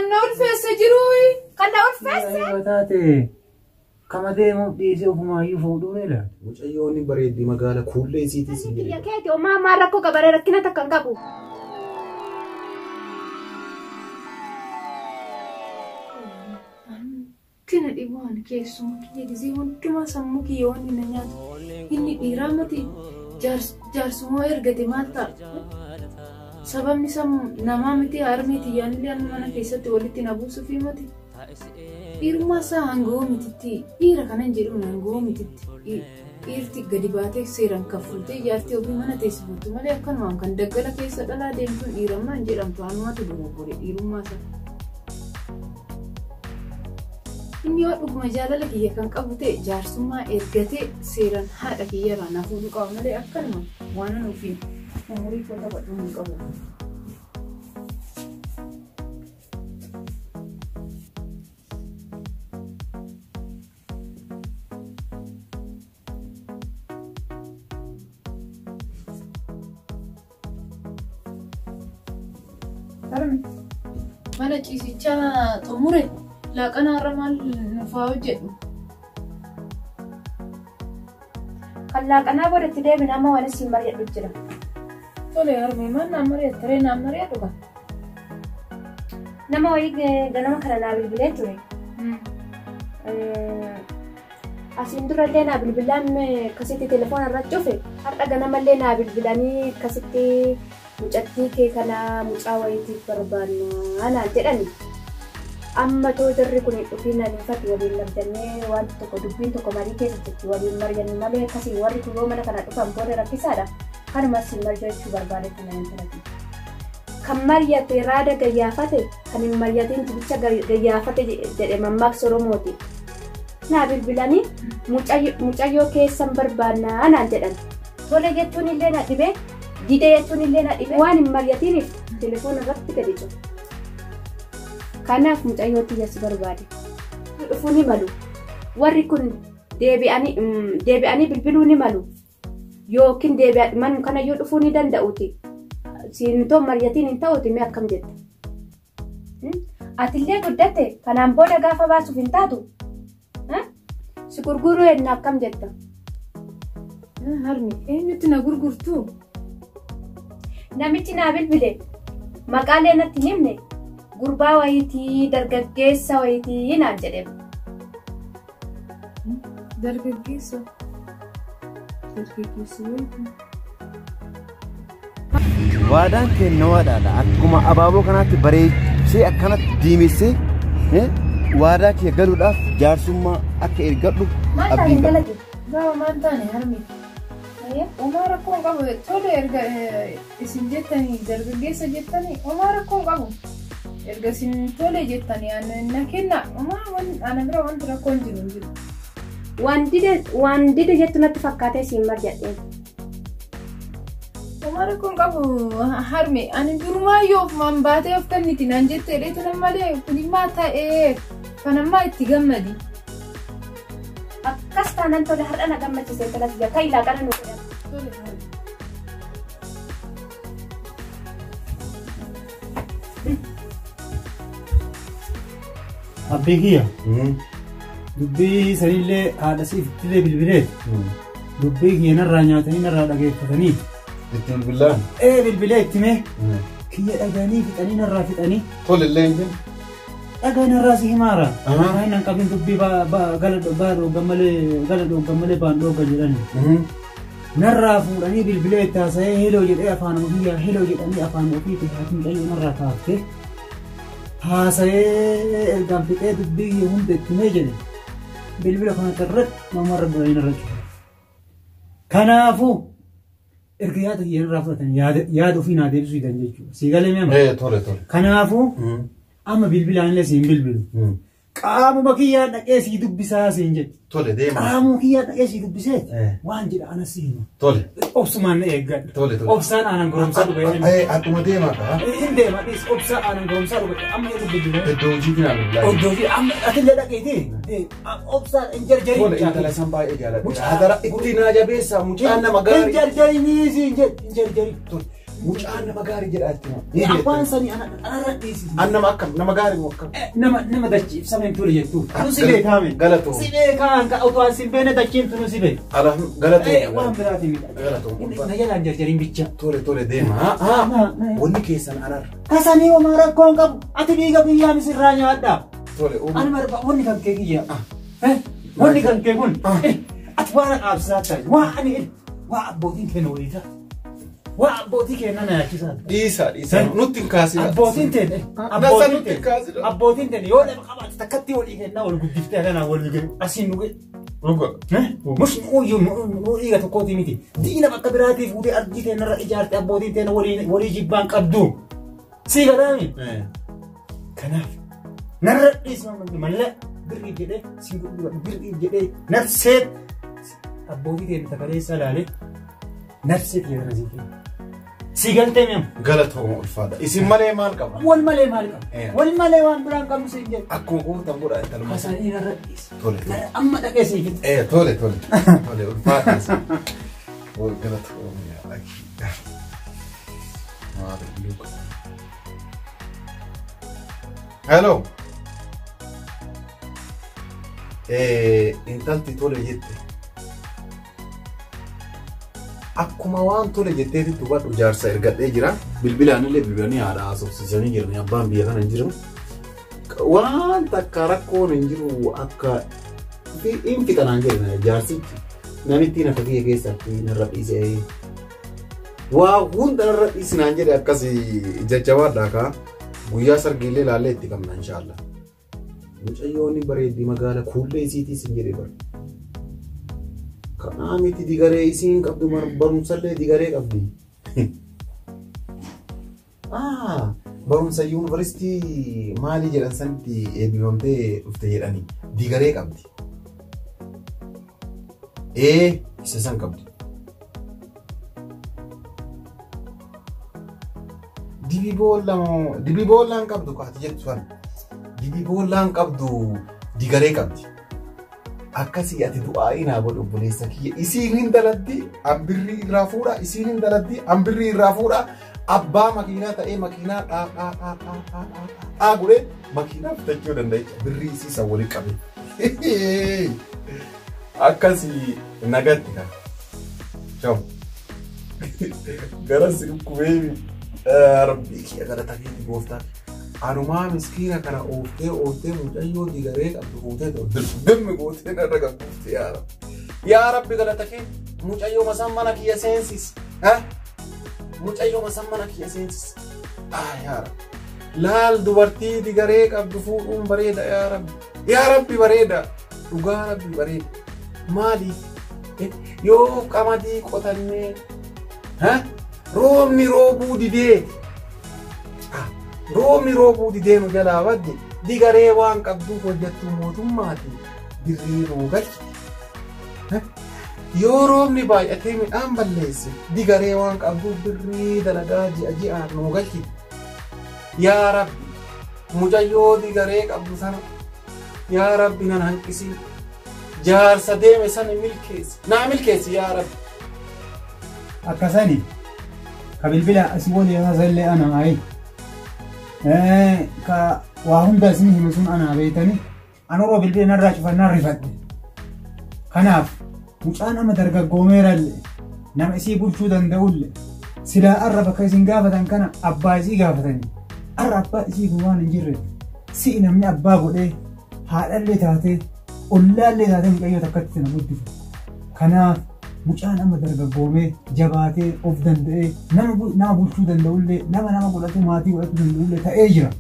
Kanna ulfeessa jiruuyi. Kanna ulfeessa. Taate kama deemu dhiisee ofumayyuu fuudhuu dheedha. Mucayyoonni bareeddi magaala kuullee isiitii si biyya keeti omaa maa rakkoo gabaree rakkina takka hin qabu. Kina dhibaan keessumaa kiyya gisee hundumaa sammuu kiyya waan hin nyaatu. Inni dhiiraa miti jaarsumaa ergate maal ta'a? Sababni namaa miti harmeeti yaanillee mana keessatti walitti na buusuufi miti. Dhiirummaa isaa hangoo mititti dhiira kanan jedhamu hangoo mititti dhiirti gadi baatee seeraan kaffaltee ijaartee ofii mana teessifattu malee akkanumaan kan daggala keessa dhalaa deemtuun dhiirammaa hin jedhamtu hanumaatu dogoggore dhiirummaa isaa. Inni yoo dhuguma jaalala kiyya kan qabu ta'e jaarsummaa ergatee seeraan haadha kiyyarraa na fuudhuu qaba malee akkanumaan waan an ofiin umurii koo taphadhuu hin qabu. Mana ciisichaa xumure laaqana har'a maal nufaa hojjedhu? Kan laaqanaa godhatti deebina amma waan isin mari'adhu jira. Tole harmee maal naan mari'attaree naan mari'adhu kan? Nama wayii ganama kana naa bilbilee ture. Asiin durallee naa bilbilaan akkasitti telefoona irra cufe har'a ganamallee naa bilbilanii akkasitti mucattii kee kana mucaa wayiitiif barbaanna naan jedhani. Amma too jarri kun dhufiin aniifatti waliin labdannee waan tokko dubbiin tokko marii keessatti waliin mari'annu malee akkasii warri kun yoo mana kana dhufan booda rakkisaadha. Kanuma siin mari'achuu barbaadetti na intalati. Kan mari'ate raada gayyaafate kan hin mari'atiin tibicha gayyaafate jedhe mammaaksa Oromooti. Naa bilbilanii mucayyoo keessan barbaanna naan jedhan. Tole jettuun illee na dhibee didee jettuun illee na dhibee waan hin mari'atiniif telefoona irratti gadi cufa. Kanaaf mucayyoo tiyyas barbaade. Dhufuu ni malu. Warri kun deebi'anii bilbiluu ni malu. Yookiin deebi'anii kana yoo dhufuu ni danda'uuti. Siintoo mari'atiin hin ta'uuti mee akkam jetta? Atillee guddatte kanaan booda gaafa baasuuf hin taatu? Si gurguruu eenna akkam jetta? Harmi eenyutti na gurgurtu? Namichi naa bilbile maqaalee natti himne gurbaa wayiitii dargaggeessa wayiitii naan jedhee. Dargaggeessa wayiitii. Waadaan kenna waadaadha. Akkuma abaaboo kanaatti bareechee akkanatti diimessee waadaa kee galuudhaaf jaarsummaa akka ergadhu abdiin qaba. Gaafa maan taane harmi. Omaa rakkoo qabu tole erga isin jettanii dargaggeessa jettanii omaa rakkoo qabu. Erga isin tole jettanii na kenna omaa ana bira wanti rakkoo hin jiru. Waan dide jettu natti fakkaatee siin marjadheen. Omaa rakkoo qabu harmi ani durumaa yoo ofumaan baatee of kanniti naan jettee dheetan malee kunimmaa ta'ee kanammaa itti gammadi. Akkas taanaan tole har'a na gammachiisee talatti jira kan ilaaqana nu godhan. Abbee kiyya dubbii sanillee haadha siiftillee bilbileet dubbii kiyya narraa nyaatanii narraa dhageeffatanii itti bilbilaan bilbilee itti mee kiyya dhaganii fixanii narraa fixanii tolillee hin dhagaa narraa si himaara waan nan qabin dubbii gala dhoogan malee baan dhoogan jedhani narraa fuudhanii bilbilee itti haasa'ee heloo jedhee afaan ofii heloo jedhanii afaan ofii haati mucayyoo narraa kaaftee haasa'ee ergaan fixee dubbii hunda itti mee jedhe bilbila kana irratti namarra duranii narra cufa. Kanaafuu erga yaada kiyya irraa fudhatan yaada ofii naa deebisuu hidan jechuudha. Sii galee meema? Tole. Kanaafuu amma bilbilaanillee siin bilbilu. Qaamuma kiyyaa dhaqee sii dubbisaa siin jedhe. Tole deema. Qaamuma kiyyaa dhaqee sii dubbisee waan jedha anas si hima. Tole. Obsumaan na eeggadha. Tole. Obsaan aanan goromsaa dhugee. Akkuma deemaa kaa. Hin deema dhis obsaa aanan goromsaa dhugee amma yoo dubbifne. Iddoo hojii finaan bilbilaa. Iddoo hojii amma atillee dhaqeeti. Obsaan hin jarjarii. Tole intala san baay'ee jaaladha. Hadara itti naa jabeessaa mucaan nama gaarii. Hin jarjarii siin jedhe hin jarjarii. mucaan nama gaarii jedhaatti abbaan sanii ana radhiisi an nama akkam nama gaarii moo akkam nama dachiif sameen ture jettu anu si beekame galatoo si beekaan ka utuwaan si beene dachiin tunu si beek galatoo waan biraati miti galatoo na jalaan jarjariin bicha tole deema wanni keessan arar kasanii homaa rakkoon qabu ati dhiiga biyyaan isirraa nyaadhaa tole ani marba wanni kan kee kiyya wanni kan kee kun ati waan qaabsisaa ta'i waa abbootiin kenna waliita waa abbootii kenna na yaachisaa dhiisa nutti hin kaasina abbootiin ten yoo lama qabaate takkatti walii kennaa wal guddiftee kanaa walii gadi asiin nuge mush nuu dhiiga tokkooti miti diina bakka biraatii fuutee ardii teenarra ijaarte abbootiin teena walii jibbaan qabdu sii gadaami kanaaf narra dhiisma mallee birrii jedhee sii guddiba birrii jedhee nafseet abbootii teena takaleessa laale nafseet jedhana sii kenna sigaltee mem galatoo ulfaadha isin malee maal qaba wal malee maal qaba wal malee waan biraan qabu siin jedhu akkuma kuutan godha intaluma kasanii narra dhiisa tole amma dhaqee sii fixe tole ulfaadha wal galatoo hello intalti tole jette akkuma waan tole jetteeti tubadhu jaarsa ergadhee jira bilbilaanillee bilbilanii haadha haasofsiisanii jiran abbaan biyya kana hin jiru waan takka rakkoon hin jiru akka hin fixanaan jedhan jaarsichi namitti nafa kiyya keessatti narra dhiisee waa hunda narra dhiisinaan jedhe akkas jajjabaadhaa kaa guyyaa sargiillee laallee itti qabna inshaallah mucayyoonni bareeddii magaala kuullee isiitiis hin jedhe bara kanaa miti digaree isiin qabdu barumsallee digaree qabdi barumsa yuunivarsiitii maalii jedhan sanitti eebbifamtee dhufte jedhanii digaree qabdi isa san qabdi dibiboollaan qabdu kaati jettu san dibiboollaan qabdu digaree qabdi akkasii ati du'aa'ii naa godhu obboleessa kiyya isiin hin daladdi ambirrii irraa fuudha isiin hin daladdi ambirrii irraa fuudha abbaa makiinaa ta'ee makiinaa dhaa godhee makiinaa bitachuu danda'icha birrii isii san waliin qabe akkasii nagatti kan sham gara si dhukkubee rabbii kiyya galata keeti gooftaa anumaa miskiina kana ooftee mucayyoo digaree qabdu fuutee dimmi gootee narra qabduufte yaa rabbi galata kee mucayyoo masaan mana kiyya seensis mucayyoo masaan mana kiyya seensis yaa rabbi laal dubartii digaree qabdu fuudhuun bareeda yaa rabbi bareeda dhugaa rabbi bareeda maaliif yoo qamadii qotannee roobni roobuu didee roobni roobuu didee nu jalaa badde digaree waan qabduuf hojjettu mootummaati birrii nuu galchi yoo roobni baay'atee midhaan balleesse digaree waan qabduuf birrii dalagaa ji'aan nuu galchi yaa rabbi mucayyoo digaree qabdu sana yaa rabbi nan hanqisii jaarsa deeme sana naa milkeessi yaa rabbi akkasani ka bilbila asii wali haasallee ana ayi ka waa hunda isin himu sun anaa beeytani anuroo bilbila narraa cufannaa rifadhe kanaaf mucaa nama dargaggoomeeralle nama isii bulchuu danda'ulle silaa arra bakka isin gaafatan kana abbaa isii gaafatanii arra abbaa isii kun waan hin jirre si'i namni abbaa godhee haadhallee taatee ollaallee taatee mucayyoo takkatti na guddifu kanaaf mucaa nama dargaggoomee jabaatee of danda'ee nama bulchuu danda'ullee nama godhatu maatii godhatu danda'ullee ta'ee jira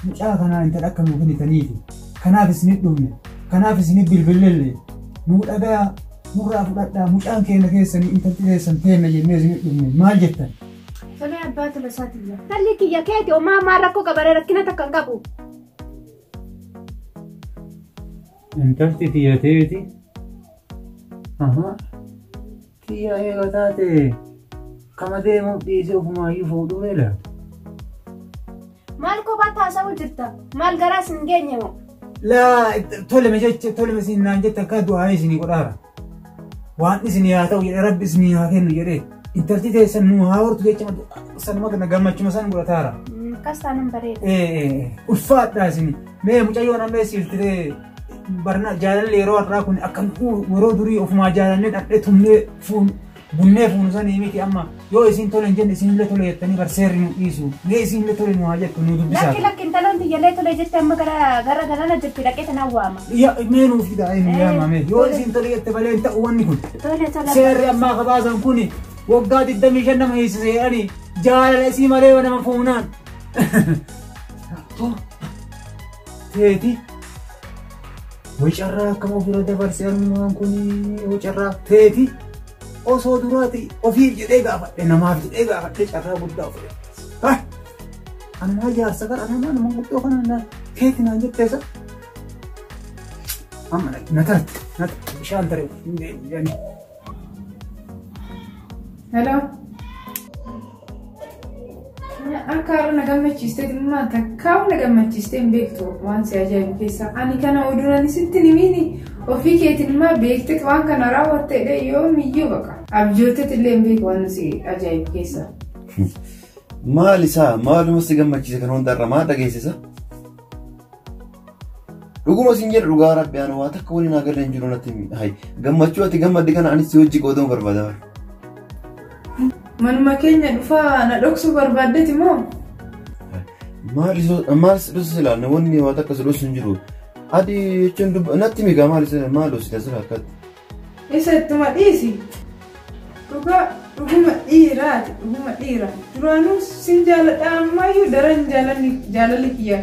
mucaa kanaa intala akka nuu kennitaniifi kanaaf isinit dhufne kanaaf isinit bilbillellee nuu dhagaa nurraa fudhadhaa mucaan keenya keessanii intalti keessan teenna jennee isinit dhufne maal jettan Solee abbaa tola isaati jira. Talli kiyya keeti homaa maa rakkoo qabaree rakkina takka hin qabu. intalti tiyyateeti tiyya eega taate kama deemuuf dhiisee ofumaayyuu fuudhuu beelaatu. Maal kophaatti haasa'uu jirta? Maal garaas hin geenye moo? Laa toleme siinaan jette akka du'aa isinii godhaara. Waan isinii haa ta'u jedhee rabbi isinii haa kennu jedhee intalti teessan nu haa hortu jecha sanuma kana gammachuma san godhataara. Kastaanum bareeda. Ulfaadhaa isin mee mucayyoon amma siiltee barna jaalalli yeroo har'aa kun akkan yeroo durii ofumaa jaalannee dhadhee tumnee bunnee fuunu sanii miti amma yoo isin tole hin jenne isinillee tole jettanii barseerri nu dhiisu mee isinillee tole nu haa jettu nu dubbisaa. Lakki intaloon tiyyalee tole jette amma gara galana jirti dhaqee tanaan waama. Mee nuuf fidaa nu yaamame yoo isin tole jette malee hin ta'u wanni kun. Seerri ammaa kabaasan kuni waggaa 25 nama hiisise jedhanii jaalala isii malee nama fuunaan. Teeti wacarraa akkam ofirra dabarsee armaan kuni wacarraa teeti osoo duraati ofiif jedhee gaafadhe namaaf jedhee gaafadhe carraa guddaa ofirra. Anuma jaarsa kan anuma nama guddoo kana teeti naan jetteessa. Amma na tarte bishaan tare hin deemu. Hello. Akka na gammachiistee dhimma takkaa na gammachiistee hin beektu waan si ajaa'ibu keessa. Ani kana oduun sitti nimiini ofii keetiin immoo beekte waan kana raawwattee yoo miyyuu baqa. Abjootet illee hin beeku waan si ajaa'ibu keessa. Maal isaa maaluma si gammachiise kan hundarra maa dhageessisa? Dhuguma sin jedhu dhugaa rabbi anu waa takka waliin agarra hin jiru natti gammachuu ati gammadde kana anis si hojii qooduu barbaada. Manuma keenya dhufaa na dhoksuu barbaaddeeti moo? Maal si ilaalla wanni waa takka si dhoksu hin jiru. Adi jechuun natti migaa maal si taasisa akkatti? Isa ittuma dhiisi. Dhuguma dhiiraati dhuguma dhiira. Duraanuu sin jaaladha ammayyuu daran jaalalli kiyya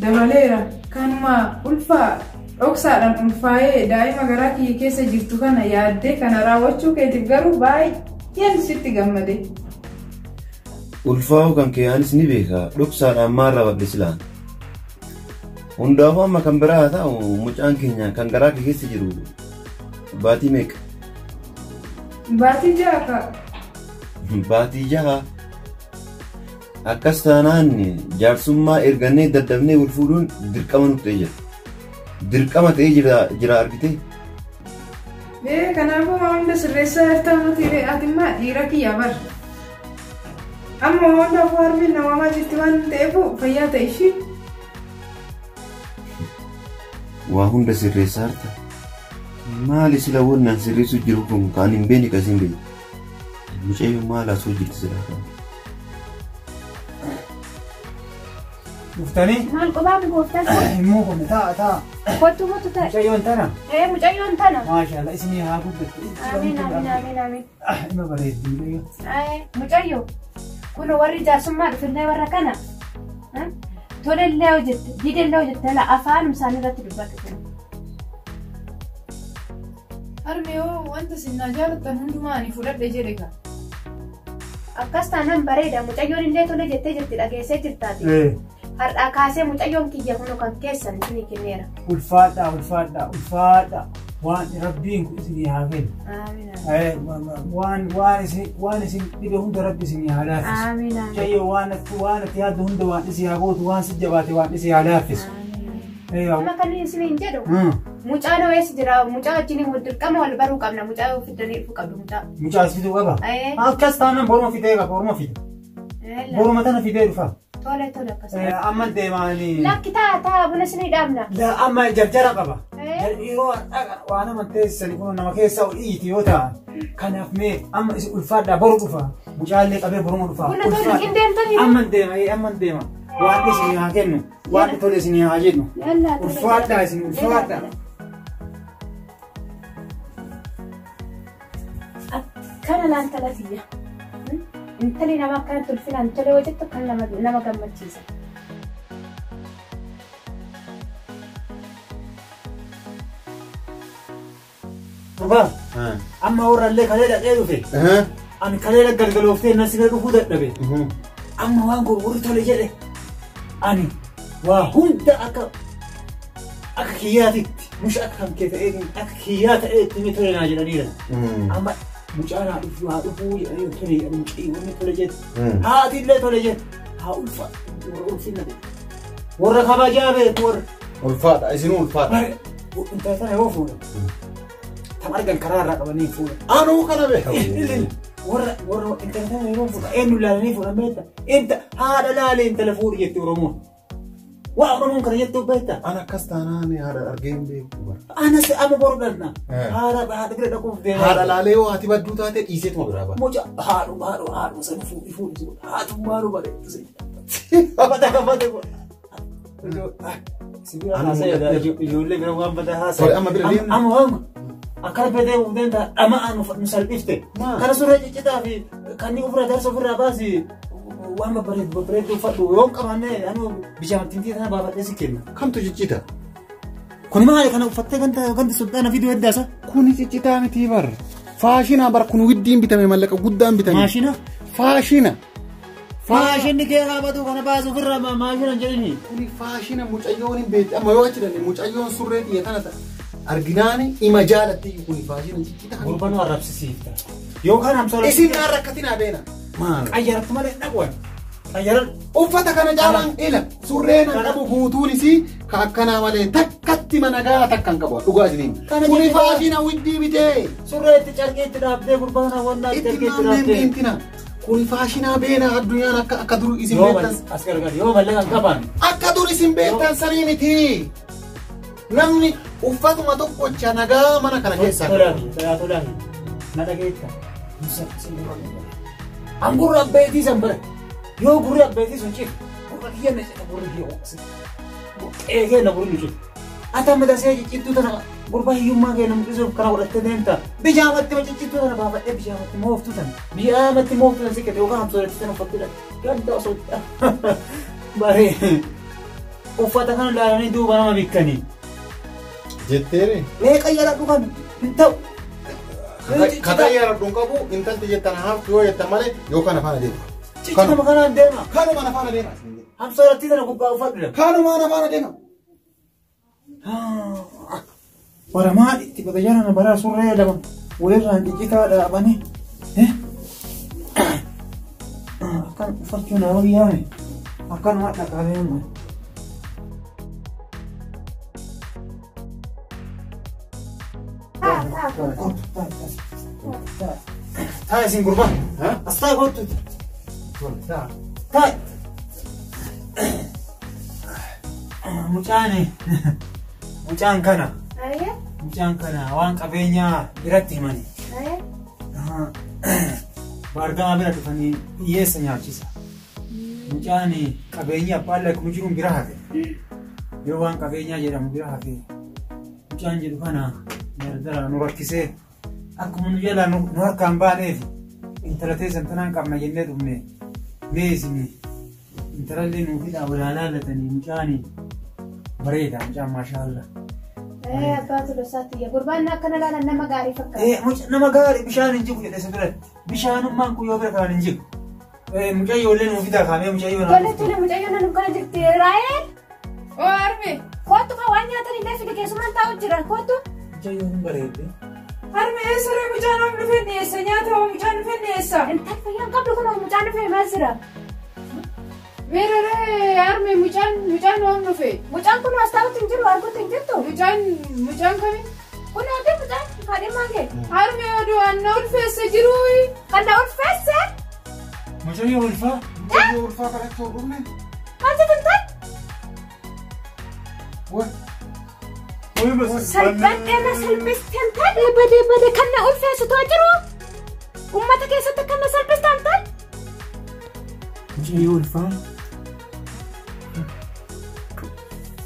dabaleera. Kanuma ulfaa dhoksaadhaan ulfaa'ee daa'ima garaa kiyya keessa jirtu kana yaaddee kana raawwachuu keetiif garuu baay'een sitti gammade. Ulfaa'uu kan kee anis ni beeka dhoksaadhaan maal raawwadhe silaan. Hundaafuu amma kan biraa haa ta'u mucaan keenya kan garaa kee keessa jiru baatii meeqa? Baatii jaha ka. Baatii jaha. Akkas taanaan jaarsummaa ergannee daddabnee wal fuudhuun dirqama nutti ta'ee jira. Dirqama ta'ee jira argitee? Kanaafuu hunda sirreessaa hirtamuuti ati immoo dhiira kiyya bar. Amma hunda afuu harmi namaa jirti waan ta'eef fayyaa ta'e ishii. Waa hunda sirreessaa harta. Maali sila wannaan sirreessuu jiru kun kan hin beekne kasiin beeku. Mucayyoo maal asoo jirti sila kan. Muftanii? Maal qophaa fi gooftaan kun? Immoo kun ta'a. Kottu ta'e. Mucayyoon tana? Mucayyoon tana. Maashaallah isinii haa guddattu. Amiin. Ima bareeddi mucayyoo. Mucayyoo kun warri jaarsummaa dhufillee warra kana tolellee hojjette diidellee hojjette afaan isaanii irratti dubbatu. Harmiyoo wanta sinnaa jaalattan hundumaa ani fudhadhe jedhe ka. Akkas taanaan bareeda mucayyoon illee tole jettee jirti dhageessee jirtaati. Har'aa kaasee mucayyoon kiyya kun kan keessan isinii kenneera. Ulfaadha. Waan rabbiin kun isinii haa kennu. Waan isin dhibe hunda rabbi isinii haa laaffisu. Mucayyoo waan ati yaaddu hunda waan isii haa gootu waan si jabaate waan isii haa laaffisu. Amma kan isiniin jedhu mucaan weessi jira mucaa wajjin dirqama wal baruu qabna mucaa fidanii dhufuu qabdu mucaa. Mucaa fiduu qaba. Akkas taanaan boruma fidee qaba boruma fida. Boruma tana fidee dhufa. Tole akkas. Amma deemaanii. Lakki ta'a buna isinii dhaabna. Amma jarjara qaba. Yeroo waan amanteessanii kun nama keessa ol iiti yoo ta'an kanaaf mee amma isin ulfaadhaa boru dhufa mucaallee qabee boruma dhufa. Amma deema. Waan isinii haa kennu waan tole isinii haa jennu ulfaadhaa isin ulfaadhaa. Akkana laantala tiyya. Intali nama akkanatti ulfinaan tole hojjettu kan nama gammachiisa. Dhugaa amma warraallee kalee dhaqee dhufe ani kalee galgalooftee nasiree dhufuu dadhabe amma waan gurgurri tole jedhe ani waa hunda akka kiyyaatitti musha akka kan kee ta'ee akka kiyyaa ta'ee itti tole naa jedhaniira amma mucaan haa dhufuu jedhanii tole jedhanii mucayyoonni tole jedhe haatillee tole jedhe haa ulfinna warra kabajaa beeku warra ulfaadha isinuu ulfaadha. Intala sana yoo fuudha. Tamargan karaa irraa qabanii fuudha. Anuu kana beeku. warra intalatan yeroo fuudha eenyu laalanii fuudhan beekta inta haadha laalee intala fuudhi jetti Oromoon waa Oromoon kana jettu beekta Ana akkas taanaan haadha argeen beeku bara. anas amma boru dhanna haadha bira dhaquuf deema Haadha laalee yoo ati badduu taate dhiiseetuma biraa bara. moja haadhu san fuudhi haadhu maalu bareedu bata kabate ko sibira haasaya ijoollee bira waan bata haasaya Amma bira deemna. amma akkana fedhee uudenta dhamaan nu salphifte kana surree ciccitaa fi kanneen ofirraa darsa ofirraa baasi waan babbareedu uffadhu yoo qabanne anu bijaamattiin sana baafadhee si kenna. Kamtu ciccita? Kuni maali kana uffattee ganda sultaana viidiyoo heddaasa? Kuni ciccitaa miti bar. Faashina bar kun widdiin bitame mallaqa guddaan bitame. Maashina? Faashina. Faashinni kee haabatu kana baasu ofirraa maashina jedhini. Kuni faashina mucayyoon hin beekne amma yoo achi danne mucayyoon surree xiyya kana ta'a. Arginaani ima jaalatti kuni faashina ciccitaa. Gurbanuu arrabsisiifta. Yookaan hamsoola. Isin naa rakkatinaa beena. Maal? Qayyaratti malee dhaqwan. Qayyaran. Uffata kana jaalaan ila surreen qabu guutuun isii ka akkanaa malee takkatti mana gaa takkan qabu dhugaa isiniin. Kuni faashina widdii bitee. Surreetti carqeetti dhaabdee gurbana wannaa carqeetti dhaabdee. Intina kuni faashina beena addunyaan akka dur isin beektan. As gargar yoo mallaqa qaban. Akka dur isin beektan sanii miti. Namni uffatuma tokkocha nagaa mana kana keessaa. Tolaafi. Na dhageetta. An gurra abbeetii san bira. Yoo gurri abbeetii sun cif. Gurra kiyya na cita gurri kiyya oqsi. Eegee na gurri nu cif. Ata midasee ciccittuu tana gurba hiyyummaa kee namni isuuf kana godhattee deemta. Bijaamatti ciccittuu tana baafadhee bijaamatti mooftu tana. Bijaamatti mooftu tana sikkate yookaan hamsooletti tana uffattee ganda osoo baree. Uffata kana ilaalanii duuba nama bikkanii. Jetteere. Qayyara dhugan hin ta'u. Kata yaradun qabu intalti jettan haaftu yoo jettan malee yookaan afaan adeema. Ciccitama kanaan deema. Kanuma afaan adeema. Hamsooletti tana gubbaa uffadhu. Kanuma afaan adeema. Bara maal itti batajaana bara surree lama walirraan ciccitaa dhaabanii akkan uffachuun nama biyyaame akkanuma dhaqaalee amma. Taa isin gurbaa as taa kottu taa mucaan kana waan qabeenyaa biratti himani baargamaa bira dhufanii hiyyeessa nyaachisa mucaan qabeenya abbaan lakkuma jiruun bira hafe yoo waan qabeenyaa jedhamu bira hafe mucaan jedhu kana dardara nu rakkisee akkuma nu jalaa nu harkaan baaneef intala teessan tanaan qabna jennee dhufne mee isin intalallee nuufidhaa walaalaalatanii mucaanii bareeda mucaan maashaallah. Abbaatu dosaatti gurbaan akkana laalan nama gaarii fakkaata. Nama gaarii bishaan hin jigu jedhe biratti. Bishaanummaan kun yoo bira kaan hin jigu. Mucayyoollee nuuf fidaa kaamee mucayyoo na. Tole mucayyoo na kana jirti Raayel. Oo arme. Kootu kan waan nyaatan illee fide keessumaan taa'u jira kootu. Mucayyoon hin bareedde. Arme eessaree mucaan of dhufee dhiyeessa nyaata hoo mucaan dhufee dhiyeessa. Intal fayyaan qabdu kun mucaan dhufee maal jira? Meeraree arme mucaan hoo dhufee. Mucaan kun as taa'utti hin jiru arguutti hin jirtu. Mucaan kami? Kun oduu mucaan haadhi maangee. Arme oduu anna ulfeessa jiru. Kan na ulfeesse? Mucayyoo ulfaa. Mucayyoo ulfaa kadhachuu dhufne. Maal jedhan tan? Salphadhee na salphisteen tan. Badee kan na ulfeessitu jiru. Uummata keessatti kan na salphistaan tan. Mucayyoo ulfaa.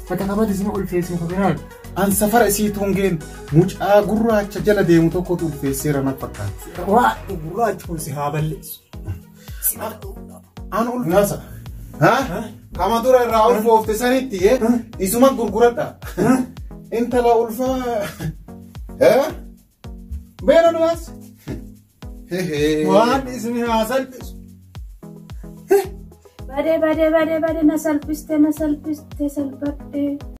Fakka qabatti sima ulfeessu fakiraan. An safara isii tungeen mucaa gurraacha jala deemu tokkotu ulfeesseera na fakkaata. Waa gurraachi kun si haa balleessu. An ulfaasa. Kama dura irraa ulfoofte sanitti isuma gurguradha. Intala ulfaa. Beena du'aas. Waan ismi haa salphisu. Badee na salphiste salphadhee.